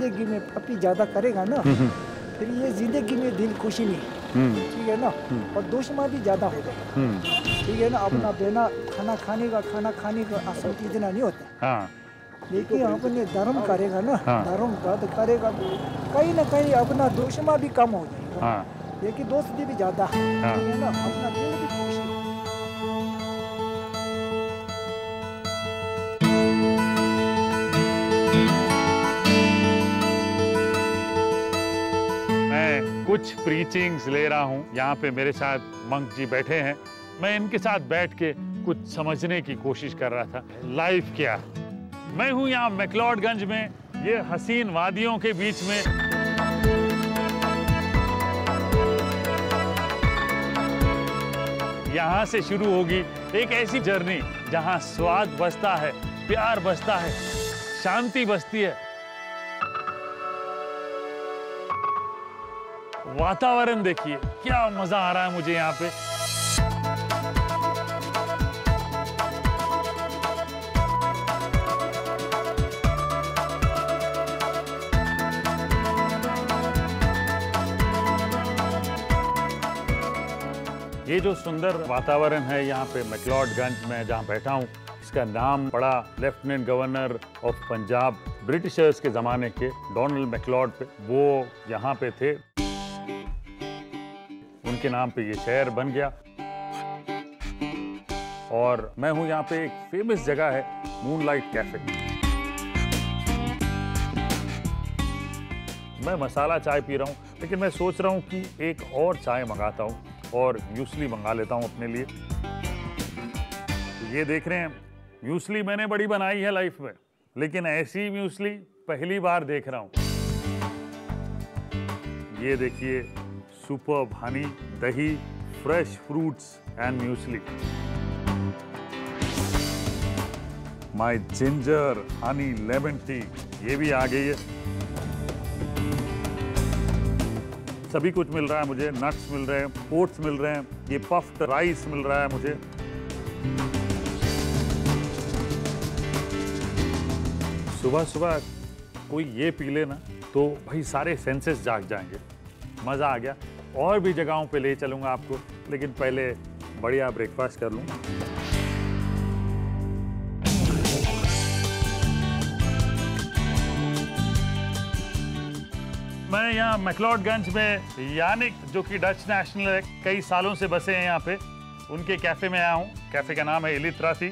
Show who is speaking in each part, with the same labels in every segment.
Speaker 1: जिंदगी में पपी ज्यादा करेगा ना, फिर ये जिंदगी में दिल खुशी नहीं, ठीक है ना, और दुश्मन भी ज्यादा हो जाएगा, ठीक है ना। अपना बिना खाना खाने का आसान इतना नहीं होता। लेकिन अपने धर्म करेगा ना, धर्म बात करेगा, कहीं ना कहीं अपना दुश्मन भी कम हो जाएगा, लेकिन दोस्ती भी ज्यादा, ठीक है ना, अपना दिल भी खुशी।
Speaker 2: मैं कुछ प्रीचिंग्स ले रहा हूँ। यहाँ पे मेरे साथ मंक जी बैठे हैं। मैं इनके साथ बैठ के कुछ समझने की कोशिश कर रहा था, लाइफ क्या है। मैं हूँ यहाँ मैक्लोडगंज में, ये हसीन वादियों के बीच में। यहाँ से शुरू होगी एक ऐसी जर्नी जहाँ स्वाद बसता है, प्यार बसता है, शांति बसती है। वातावरण देखिए, क्या मजा आ रहा है मुझे यहाँ पे। ये जो सुंदर वातावरण है यहाँ पे मैक्लोडगंज में जहाँ बैठा हूँ, इसका नाम पड़ा lieutenant governor of Punjab Britishers के ज़माने के डोनाल्ड मैक्लोड पे। वो यहाँ पे थे, उनके नाम पे ये शहर बन गया। और मैं हूँ यहाँ पे, एक फेमस जगह है मूनलाइट कैफे। मैं मसाला चाय पी रहा हूँ, लेकिन मैं सोच रहा हूँ कि एक और चाय मंगाता हूँ और म्यूस्ली मंगा लेता हूँ अपने लिए। ये देख रहे हैं, म्यूस्ली मैंने बड़ी बनाई है लाइफ में, लेकिन ऐसी म्यूस्ली पहली बार देख रहा हूँ। ये देखिए, सुपर्ब हनी, दही, fresh fruits and muesli. My ginger honey lemon tea, ये भी आ गई है। सभी कुछ मिल रहा है मुझे, नट्स मिल रहे हैं, ओट्स मिल रहे हैं, ये पफ्ड राइस मिल रहा है मुझे। सुबह सुबह कोई ये पी ले ना तो भाई सारे सेंसेस जाग जाएंगे। मज़ा आ गया। और भी जगहों पे ले चलूँगा आपको, लेकिन पहले बढ़िया ब्रेकफास्ट कर लूँ। मैं यहाँ मैक्लोडगंज में यानिक, जो कि डच नेशनल है, कई सालों से बसे हैं यहाँ पे, उनके कैफे में आया हूँ। कैफे का नाम है इलित्रासी।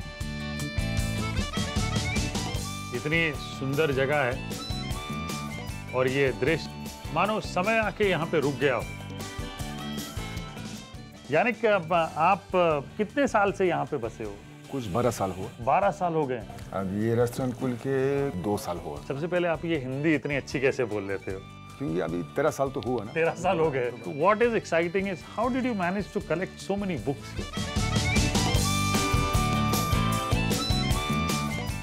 Speaker 2: इतनी सुंदर जगह है और ये दृश्य मानो समय आके यहाँ पे रुक गया हो। यानिक, आप कितने साल से यहाँ पे बसे हो?
Speaker 3: कुछ 12 साल हुआ।
Speaker 2: 12 साल हो गए।
Speaker 3: अब ये रेस्टोरेंट खुल के 2 साल हुआ।
Speaker 2: सबसे पहले आप ये हिंदी इतनी अच्छी कैसे बोल लेते हो?
Speaker 3: क्योंकि अभी 13 साल तो हुआ ना।
Speaker 2: 13 साल हो गए। What is exciting is how did you manage to collect so many books here?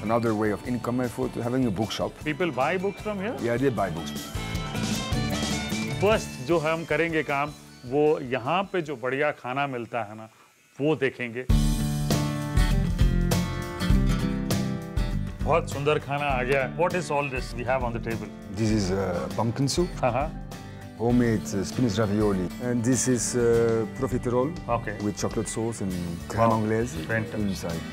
Speaker 3: Another way of income for having a bookshop.
Speaker 2: People buy books from here?
Speaker 3: Yeah, they buy books.
Speaker 2: First जो हम करेंगे काम, वो यहाँ पे जो बढ़िया खाना मिलता है ना, वो देखेंगे। बहुत सुंदर खाना आ गया। What is all this we have on the table?
Speaker 3: This is pumpkin soup. Homemade spinach ravioli. And this is profiterole.
Speaker 2: Okay.
Speaker 3: With chocolate sauce and crème anglaise inside.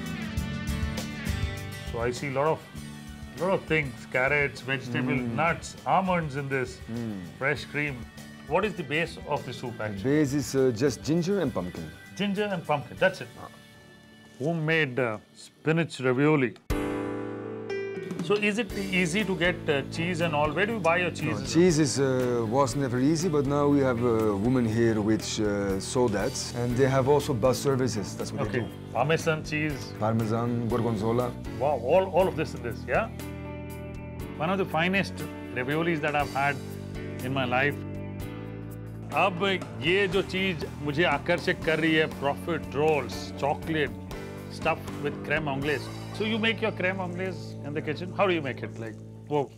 Speaker 2: So I see a lot of things: carrots, vegetable, nuts, almonds in this. Fresh cream. What is the base of the soup actually?
Speaker 3: The base is just ginger and pumpkin.
Speaker 2: Ginger and pumpkin. That's it. Homemade spinach ravioli. So is it easy to get cheese and all? Where do you buy your cheese?
Speaker 3: No, cheese was never easy, but now we have a woman here which saw that, and they have also bus services. That's what they do.
Speaker 2: Parmesan cheese.
Speaker 3: Parmesan, gorgonzola.
Speaker 2: Wow, all of this in this, yeah? One of the finest raviolis that I've had in my life. अब ये जो चीज मुझे आकर्षित कर रही है, profiteroles, chocolate, stuffed with crème anglaise. So you make your crème anglaise in the kitchen? How do you make it? Like, whoa.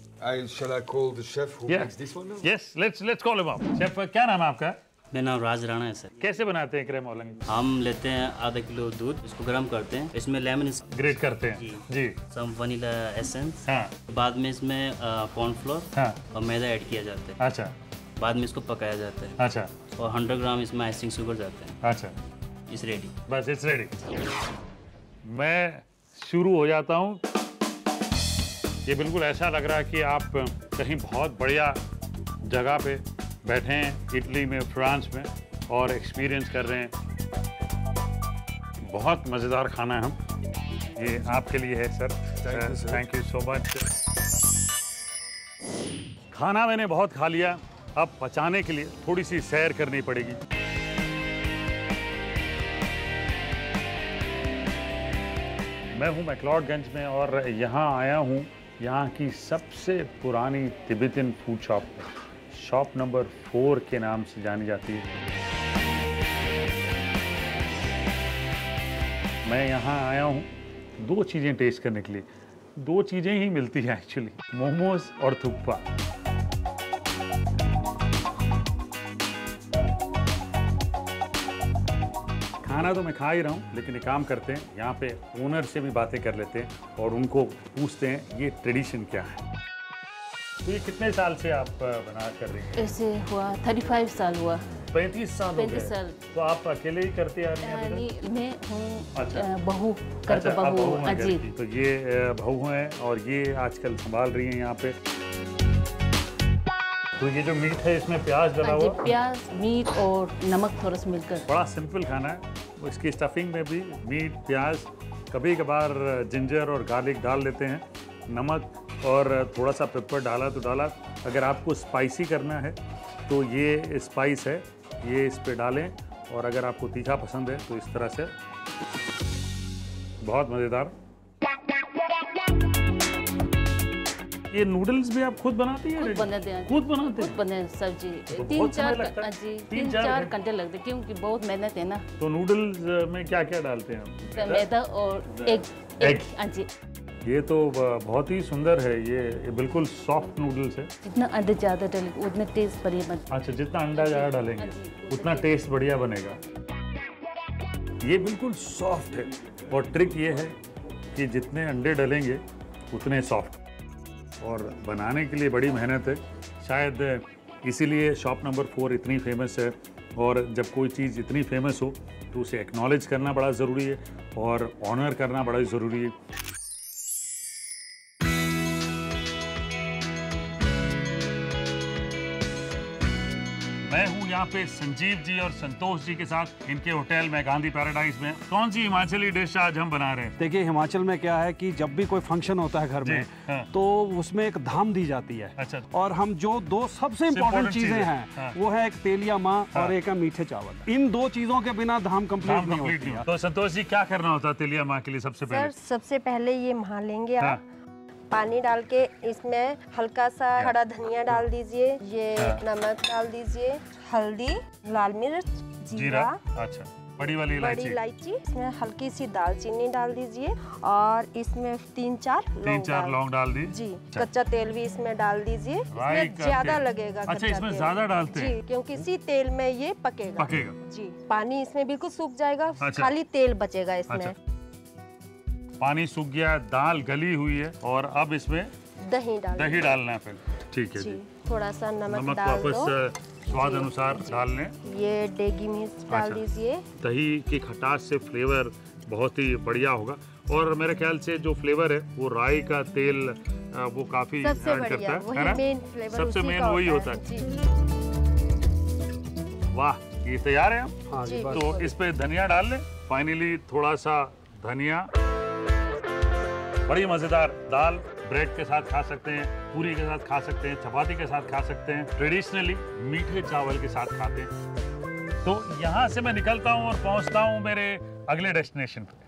Speaker 3: Shall I call the chef who makes this one now?
Speaker 2: Yes, let's call him up. Chef, क्या नाम है आपका?
Speaker 4: मेरा नाम राज राणा है sir.
Speaker 2: कैसे बनाते हैं क्रेम ओलंगी?
Speaker 4: हम लेते हैं आधा किलो दूध, इसको गर्म करते हैं, इसमें लेमन
Speaker 2: ग्रेट करते हैं जी,
Speaker 4: सम वनीला एसेंस,
Speaker 2: हाँ
Speaker 4: बाद में इसमें कॉर्नफ्लोर
Speaker 2: हाँ,
Speaker 4: और मैदा ऐड किया जाता है।
Speaker 2: अच्छा
Speaker 4: बाद में इसको पकाया जाता है
Speaker 2: अच्छा,
Speaker 4: और 100 ग्राम इसमें आइसिंग शुगर जाता है।
Speaker 2: अच्छा,
Speaker 4: इस रेडी,
Speaker 2: बस इट्स रेडी। मैं शुरू हो जाता हूँ। ये बिल्कुल ऐसा लग रहा है कि आप कहीं बहुत बढ़िया जगह पे बैठे हैं, इटली में, फ्रांस में, और एक्सपीरियंस कर रहे हैं। बहुत मज़ेदार खाना है। हम ये आपके लिए है sir, thank you so much. खाना मैंने बहुत खा लिया, अब पचाने के लिए थोड़ी सी सैर करनी पड़ेगी। मैं हूँ मैक्लोडगंज में और यहाँ आया हूँ यहाँ की सबसे पुरानी Tibetan food shop, shop number 4 के नाम से जानी जाती है। मैं यहाँ आया हूँ 2 चीज़ें टेस्ट करने के लिए। 2 चीज़ें ही मिलती हैं एक्चुअली, मोमोज और थुक्पा। खाना तो मैं खा ही रहा हूँ, लेकिन एक काम करते हैं, यहाँ पे ओनर से भी बातें कर लेते हैं और उनको पूछते हैं ये ट्रेडिशन क्या है। तो ये कितने साल से आप बना कर रही हैं?
Speaker 5: ऐसे हुआ 35 साल हुआ।
Speaker 2: 35 साल हो गए।
Speaker 5: 35 साल।
Speaker 2: तो आप अकेले ही करते आ रही हैं अभी तक?
Speaker 5: मैं हूँ
Speaker 2: अच्छा।
Speaker 5: बहू,
Speaker 2: अच्छा,
Speaker 5: करके
Speaker 2: आप
Speaker 5: बहू
Speaker 2: हैं घर
Speaker 5: जी।
Speaker 2: की। तो ये बहू हैं और ये आजकल संभाल रही हैं यहाँ पे। तो ये जो मीट है इसमें प्याज डला
Speaker 5: जी,
Speaker 2: हुआ,
Speaker 5: प्याज, मीट और नमक थोड़ा सा मिलकर।
Speaker 2: बड़ा सिंपल खाना है। इसकी स्टफिंग में भी मीट, प्याज, कभी कभार जिंजर और गार्लिक डाल लेते हैं, नमक और थोड़ा सा पेपर डाला तो डाला। अगर आपको स्पाइसी करना है तो ये स्पाइस है, ये इस पे डालें, और अगर आपको तीखा पसंद है तो इस तरह से। बहुत मज़ेदार। ये नूडल्स भी आप खुद बनाती हैं?
Speaker 5: खुद बनाते हैं।
Speaker 2: खुद बनाते हैं?
Speaker 5: बने सब्जी
Speaker 2: तो बहुत समय लगता है?
Speaker 5: जी,
Speaker 2: 3-4
Speaker 5: घंटे लगते हैं, क्योंकि बहुत मेहनत है ना।
Speaker 2: तो नूडल्स में क्या क्या डालते हैं आप?
Speaker 5: मैदा और एग। हाँ जी।
Speaker 2: ये तो बहुत ही सुंदर है। ये बिल्कुल सॉफ्ट नूडल्स है।
Speaker 5: जितना अंडे ज़्यादा डालेंगे उतना टेस्ट बढ़िया बनता
Speaker 2: अच्छा, जितना अंडा ज़्यादा डालेंगे उतना टेस्ट बढ़िया बनेगा। ये बिल्कुल सॉफ्ट है, और ट्रिक ये है कि जितने अंडे डालेंगे उतने सॉफ्ट। और बनाने के लिए बड़ी मेहनत है, शायद इसीलिए शॉप नंबर 4 इतनी फेमस है। और जब कोई चीज़ इतनी फेमस हो तो उसे एक्नॉलेज करना बड़ा ज़रूरी है और ऑनर करना बड़ा ज़रूरी है। मैं हूँ यहाँ पे संजीव जी और संतोष जी के साथ, इनके होटल में, गांधी पैराडाइज में। कौन सी हिमाचली डिश आज हम बना रहे हैं?
Speaker 6: देखिए, हिमाचल में क्या है कि जब भी कोई फंक्शन होता है घर में,
Speaker 2: हाँ।
Speaker 6: तो उसमें एक धाम दी जाती है।
Speaker 2: अच्छा।
Speaker 6: और हम जो 2 सबसे इम्पोर्टेंट चीजें हैं,
Speaker 2: हाँ।
Speaker 6: वो है एक तेलिया माँ
Speaker 2: हाँ।
Speaker 6: और एक है मीठे चावल। इन 2 चीजों के बिना धाम कंप्लीट नहीं होती है।
Speaker 2: तो संतोष जी, क्या करना होता है तेलिया माँ के लिए सबसे पहले?
Speaker 7: सर, सबसे पहले ये महा लेंगे
Speaker 2: हाँ।
Speaker 7: आप, पानी डाल के इसमें हल्का सा हरा धनिया डाल दीजिए, ये नमक डाल दीजिए, हल्दी, लाल मिर्च, जीरा,
Speaker 2: अच्छा, बड़ी वाली
Speaker 7: बड़ी इलायची, इसमें हल्की सी दालचीनी डाल दीजिए, और इसमें 3-4
Speaker 2: लौंग डाल दी
Speaker 7: जी। कच्चा तेल भी इसमें डाल दीजिए, इसमें ज्यादा लगेगा।
Speaker 2: अच्छा, इसमें ज्यादा डालते हैं
Speaker 7: जी, क्योंकि इसी तेल में ये पकेगा जी। पानी इसमें बिल्कुल सूख जाएगा।
Speaker 2: अच्छा।
Speaker 7: खाली तेल बचेगा इसमें।
Speaker 2: अच्छा। पानी सूख गया, दाल गली हुई है, और अब इसमें
Speaker 7: दही
Speaker 2: डालना है पहले। ठीक है
Speaker 7: जी।
Speaker 2: जी।
Speaker 7: थोड़ा सा नमक डाल
Speaker 2: वापस
Speaker 7: दो,
Speaker 2: स्वाद अनुसार डाल लें।
Speaker 7: ये डेगी मिर्च डाल
Speaker 2: अच्छा।
Speaker 7: दीजिए।
Speaker 2: दही की खटास से फ्लेवर बहुत ही बढ़िया होगा, और मेरे ख्याल से जो फ्लेवर है वो राई का तेल वो काफी
Speaker 7: सबसे
Speaker 2: ऐड
Speaker 7: बढ़िया
Speaker 2: करता है
Speaker 7: वही
Speaker 2: ना?
Speaker 7: मेन फ्लेवर,
Speaker 2: सबसे
Speaker 7: उसी
Speaker 2: मेन
Speaker 7: का
Speaker 2: वही होता
Speaker 7: जी।
Speaker 2: वाह, ये तैयार है हम।
Speaker 6: हाँ जी,
Speaker 7: जी,
Speaker 6: बस।
Speaker 2: तो इस पे धनिया डाल लें। फाइनली थोड़ा सा धनिया। बड़ी मजेदार दाल, ब्रेड के साथ खा सकते हैं, पूरी के साथ खा सकते हैं, चपाती के साथ खा सकते हैं, ट्रेडिशनली मीठे चावल के साथ खाते हैं। तो यहाँ से मैं निकलता हूँ और पहुँचता हूँ मेरे अगले डेस्टिनेशन पे।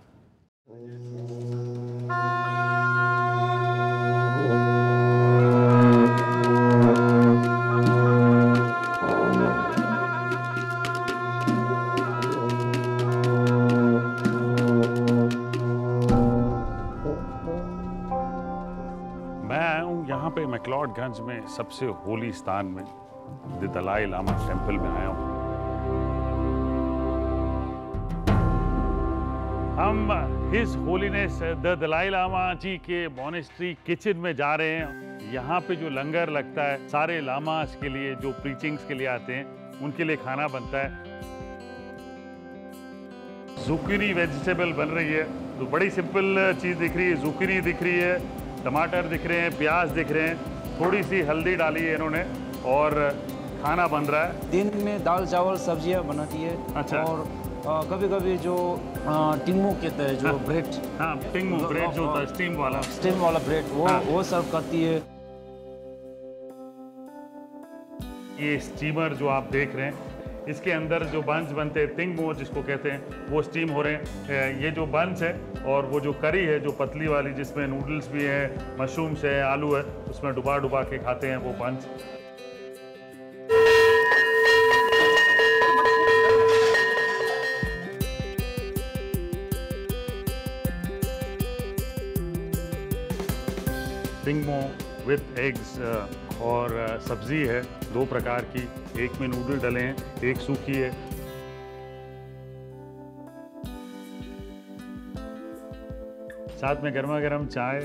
Speaker 2: मैक्लोडगंज में सबसे होली स्थान में द दलाई लामा टेम्पल में आया हूँ। हम his holiness the Dalai Lama ji के मॉनेस्ट्री किचन में जा रहे हैं। यहाँ पे जो लंगर लगता है सारे लामास के लिए जो प्रीचिंग्स के लिए आते हैं उनके लिए खाना बनता है। जुकीनी वेजिटेबल बन रही है, तो बड़ी सिंपल चीज़ दिख रही है। जुकीनी दिख रही है, टमाटर दिख रहे हैं, प्याज दिख रहे हैं, थोड़ी सी हल्दी डाली है इन्होंने और खाना बन रहा है।
Speaker 8: दिन में दाल चावल सब्जियां बनाती है।
Speaker 2: अच्छा।
Speaker 8: और कभी कभी जो टिंगमू कहते हैं जो ब्रेड,
Speaker 2: हाँ टिंगमू ब्रेड जो होता है स्टीम वाला
Speaker 8: ब्रेड वो सर्व करती है।
Speaker 2: ये स्टीमर जो आप देख रहे हैं इसके अंदर जो बंस बनते हैं तिंगमो जिसको कहते हैं वो स्टीम हो रहे हैं। ये जो बंस है और वो जो करी है जो पतली वाली जिसमें नूडल्स भी है, मशरूम्स है, आलू है, उसमें डुबा के खाते हैं वो बंस। तिंगमो विथ एग्स और सब्जी है 2 प्रकार की, एक में नूडल डले हैं, एक सूखी है। साथ में गर्मा गर्म चाय।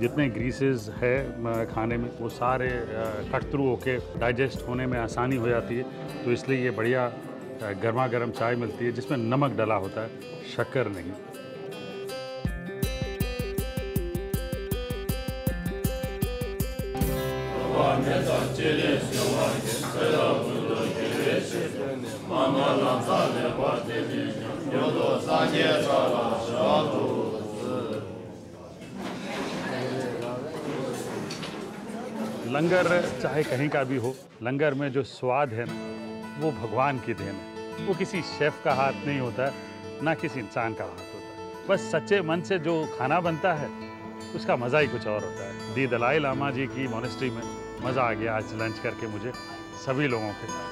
Speaker 2: जितने ग्रीसेस है खाने में वो सारे कट थ्रू होके डाइजेस्ट होने में आसानी हो जाती है, तो इसलिए ये बढ़िया गर्मा गर्म चाय मिलती है जिसमें नमक डला होता है, शक्कर नहीं। लंगर चाहे कहीं का भी हो, लंगर में जो स्वाद है ना वो भगवान की देन है। वो किसी शेफ का हाथ नहीं होता है, ना किसी इंसान का हाथ होता है। बस सच्चे मन से जो खाना बनता है उसका मज़ा ही कुछ और होता है। दी दलाई लामा जी की मॉनेस्ट्री में मज़ा आ गया आज लंच करके मुझे सभी लोगों के साथ।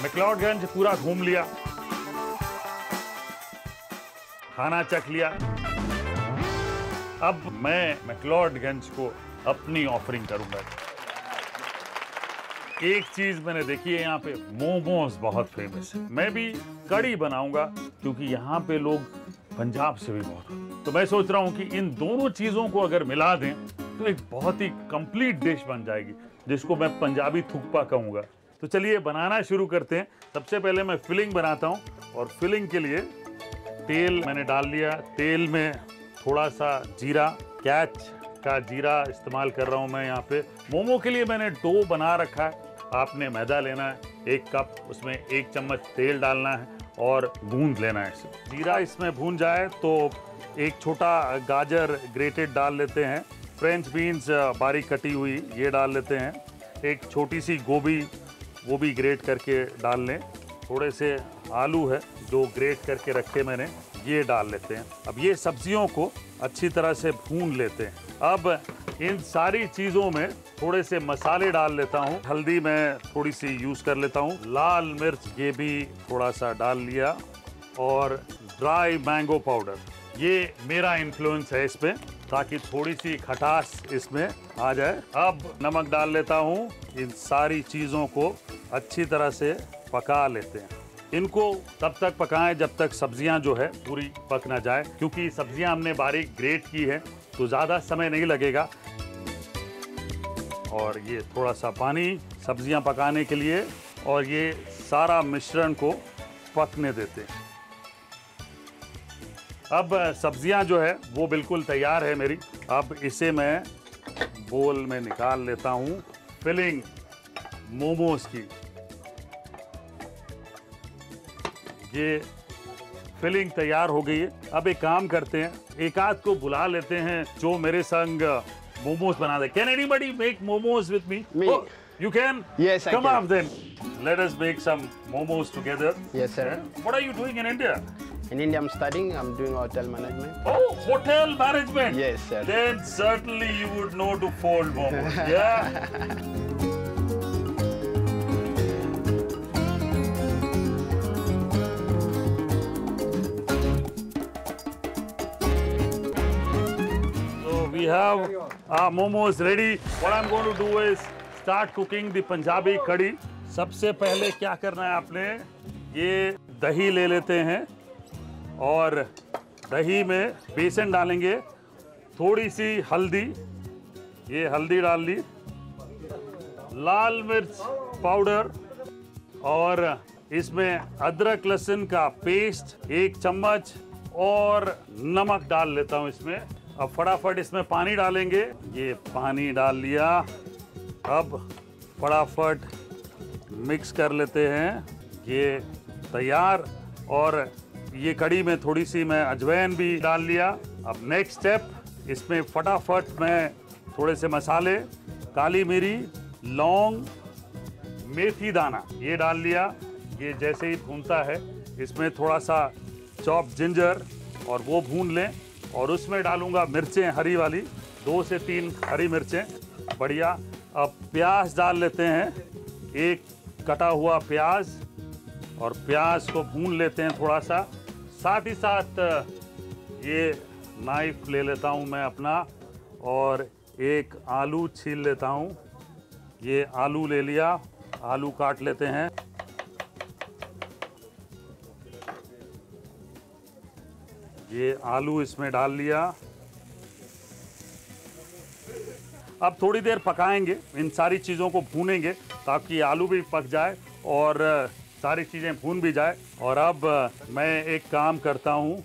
Speaker 2: मैक्लोडगंज पूरा घूम लिया, खाना चख लिया। अब मैं मैक्लोडगंज को अपनी ऑफरिंग करूंगा। एक चीज मैंने देखी है, यहाँ पे मोमोज बहुत फेमस है। मैं भी कड़ी बनाऊंगा क्योंकि यहाँ पे लोग पंजाब से भी बहुत हैं। तो मैं सोच रहा हूँ कि इन दोनों चीजों को अगर मिला दें तो एक बहुत ही कंप्लीट डिश बन जाएगी जिसको मैं पंजाबी थुक्पा कहूँगा। तो चलिए बनाना शुरू करते हैं। सबसे पहले मैं फिलिंग बनाता हूँ और फिलिंग के लिए तेल मैंने डाल लिया। तेल में थोड़ा सा जीरा, कैच का जीरा इस्तेमाल कर रहा हूँ मैं यहाँ पे। मोमो के लिए मैंने डो बना रखा है। आपने मैदा लेना है 1 कप, उसमें 1 चम्मच तेल डालना है और गूंद लेना है इसे। जीरा इसमें भून जाए तो एक छोटा गाजर ग्रेटेड डाल लेते हैं। फ्रेंच बीन्स बारीक कटी हुई ये डाल लेते हैं। एक छोटी सी गोभी वो भी ग्रेट करके डाल लें। थोड़े से आलू है जो ग्रेट करके रखे मैंने, ये डाल लेते हैं। अब ये सब्जियों को अच्छी तरह से भून लेते हैं। अब इन सारी चीज़ों में थोड़े से मसाले डाल लेता हूँ। हल्दी मैं थोड़ी सी यूज़ कर लेता हूँ। लाल मिर्च ये भी थोड़ा सा डाल लिया और ड्राई मैंगो पाउडर, ये मेरा इन्फ्लुएंस है इसमें ताकि थोड़ी सी खटास इसमें आ जाए। अब नमक डाल लेता हूँ। इन सारी चीज़ों को अच्छी तरह से पका लेते हैं। इनको तब तक पकाएं जब तक सब्जियां जो है पूरी पक ना जाए, क्योंकि सब्जियां हमने बारीक ग्रेट की है तो ज़्यादा समय नहीं लगेगा। और ये थोड़ा सा पानी सब्जियां पकाने के लिए, और ये सारा मिश्रण को पकने देते हैं। अब सब्जियां जो है वो बिल्कुल तैयार है मेरी। अब इसे मैं बोल में निकाल लेता हूँ। फिलिंग मोमोज की, ये फिलिंग तैयार हो गई है। अब एक काम करते हैं, एक आध को बुला लेते हैं जो मेरे संग मोमोज बना दे। Can anybody make momos with me?
Speaker 9: Me.
Speaker 2: Oh, you can?
Speaker 9: Yes, I
Speaker 2: Come
Speaker 9: can.
Speaker 2: up then. Let us make some momos together.
Speaker 9: Yes, sir.
Speaker 2: What are you doing in India?
Speaker 9: In India, I'm studying. I'm doing hotel management.
Speaker 2: Oh, hotel management.
Speaker 9: Yes, sir.
Speaker 2: Then certainly you would know to fold momos. Yeah. We have momos ready. What I'm going to do is start cooking the Punjabi curry. सबसे पहले क्या करना है आपने, ये दही ले लेते हैं और दही में बेसन डालेंगे, थोड़ी सी हल्दी, ये हल्दी डाल ली, लाल मिर्च पाउडर और इसमें अदरक लहसुन का पेस्ट 1 चम्मच और नमक डाल लेता हूं इसमें। अब फटाफट इसमें पानी डालेंगे, ये पानी डाल लिया। अब फटाफट मिक्स कर लेते हैं, ये तैयार। और ये कड़ी में थोड़ी सी मैं अजवाइन भी डाल लिया। अब नेक्स्ट स्टेप, इसमें फटाफट मैं थोड़े से मसाले, काली मिरी, लौंग, मेथी दाना ये डाल लिया। ये जैसे ही भूनता है इसमें थोड़ा सा चॉप जिंजर और वो भून लें और उसमें डालूंगा मिर्चें हरी वाली, 2 से 3 हरी मिर्चें, बढ़िया। अब प्याज डाल लेते हैं, 1 कटा हुआ प्याज, और प्याज को भून लेते हैं थोड़ा सा। साथ ही साथ ये नाइफ ले लेता हूँ मैं अपना और 1 आलू छील लेता हूँ। ये आलू ले लिया, आलू काट लेते हैं। ये आलू इसमें डाल लिया। अब थोड़ी देर पकाएंगे, इन सारी चीज़ों को भूनेंगे ताकि आलू भी पक जाए और सारी चीज़ें भून भी जाए। और अब मैं एक काम करता हूँ,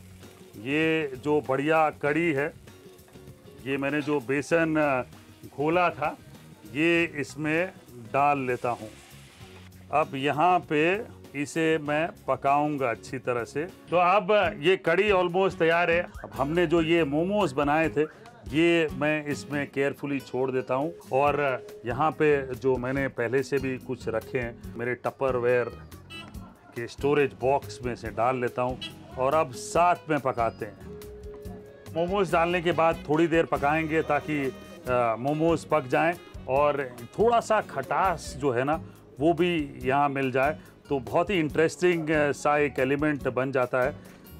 Speaker 2: ये जो बढ़िया कड़ी है, ये मैंने जो बेसन घोला था ये इसमें डाल लेता हूँ। अब यहाँ पे इसे मैं पकाऊंगा अच्छी तरह से। तो अब ये कड़ी ऑलमोस्ट तैयार है। अब हमने जो ये मोमोज बनाए थे ये मैं इसमें केयरफुली छोड़ देता हूँ और यहाँ पे जो मैंने पहले से भी कुछ रखे हैं मेरे टपरवेयर के स्टोरेज बॉक्स में से डाल लेता हूँ और अब साथ में पकाते हैं। मोमोज डालने के बाद थोड़ी देर पकाएंगे ताकि मोमोज पक जाएं और थोड़ा सा खटास जो है ना वो भी यहाँ मिल जाए, तो बहुत ही इंटरेस्टिंग सा एक एलिमेंट बन जाता है।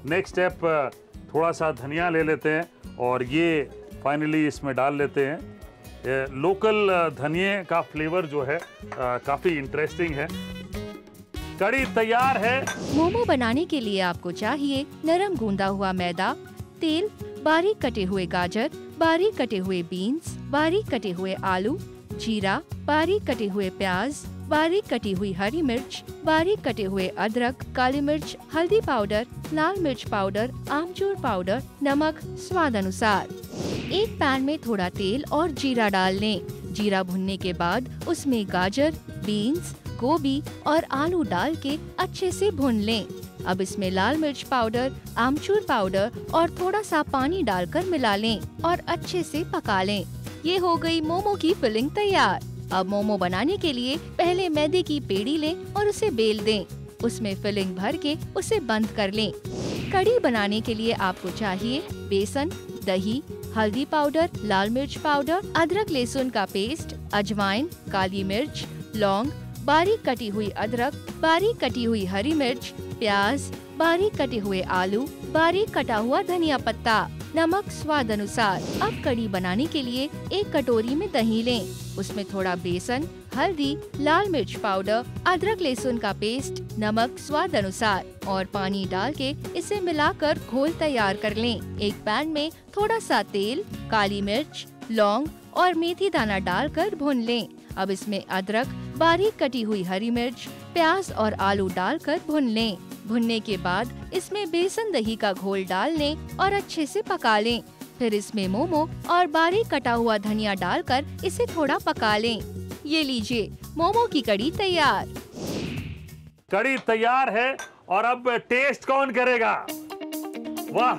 Speaker 2: नेक्स्ट स्टेप, थोड़ा सा धनिया ले लेते हैं और ये फाइनली इसमें डाल लेते हैं। लोकल धनिये का फ्लेवर जो है काफ़ी इंटरेस्टिंग है। कड़ी तैयार है।
Speaker 10: मोमो बनाने के लिए आपको चाहिए नरम गूंदा हुआ मैदा, तेल, बारीक कटे हुए गाजर, बारीक कटे हुए बीन्स, बारीक कटे हुए आलू, जीरा, बारीक कटे हुए प्याज, बारीक कटी हुई हरी मिर्च, बारीक कटे हुए अदरक, काली मिर्च, हल्दी पाउडर, लाल मिर्च पाउडर, आमचूर पाउडर, नमक स्वाद अनुसार। एक पैन में थोड़ा तेल और जीरा डाल लें। जीरा भुनने के बाद उसमें गाजर, बीन्स, गोभी और आलू डाल के अच्छे से भून लें। अब इसमें लाल मिर्च पाउडर, आमचूर पाउडर और थोड़ा सा पानी डालकर मिला लें और अच्छे से पका लें। ये हो गई मोमो की फिलिंग तैयार। अब मोमो बनाने के लिए पहले मैदे की पेड़ी लें और उसे बेल दें। उसमें फिलिंग भर के उसे बंद कर लें। कड़ी बनाने के लिए आपको चाहिए बेसन, दही, हल्दी पाउडर, लाल मिर्च पाउडर, अदरक लहसुन का पेस्ट, अजवाइन, काली मिर्च, लौंग, बारीक कटी हुई अदरक, बारीक कटी हुई हरी मिर्च, प्याज, बारीक कटे हुए आलू, बारीक कटा हुआ धनिया पत्ता, नमक स्वाद अनुसार। अब कड़ी बनाने के लिए एक कटोरी में दही लें। उसमें थोड़ा बेसन, हल्दी, लाल मिर्च पाउडर, अदरक लहसुन का पेस्ट, नमक स्वाद अनुसार और पानी डाल के इसे मिलाकर घोल तैयार कर लें। एक पैन में थोड़ा सा तेल, काली मिर्च, लौंग और मेथी दाना डालकर भून लें। अब इसमें अदरक, बारीक कटी हुई हरी मिर्च, प्याज और आलू डालकर भून लें। भुनने के बाद इसमें बेसन दही का घोल डाल लें और अच्छे से पका लें। फिर इसमें मोमो और बारीक कटा हुआ धनिया डालकर इसे थोड़ा पका लें। ये लीजिए मोमो की कड़ी तैयार।
Speaker 2: कड़ी तैयार है और अब टेस्ट कौन करेगा? वाह,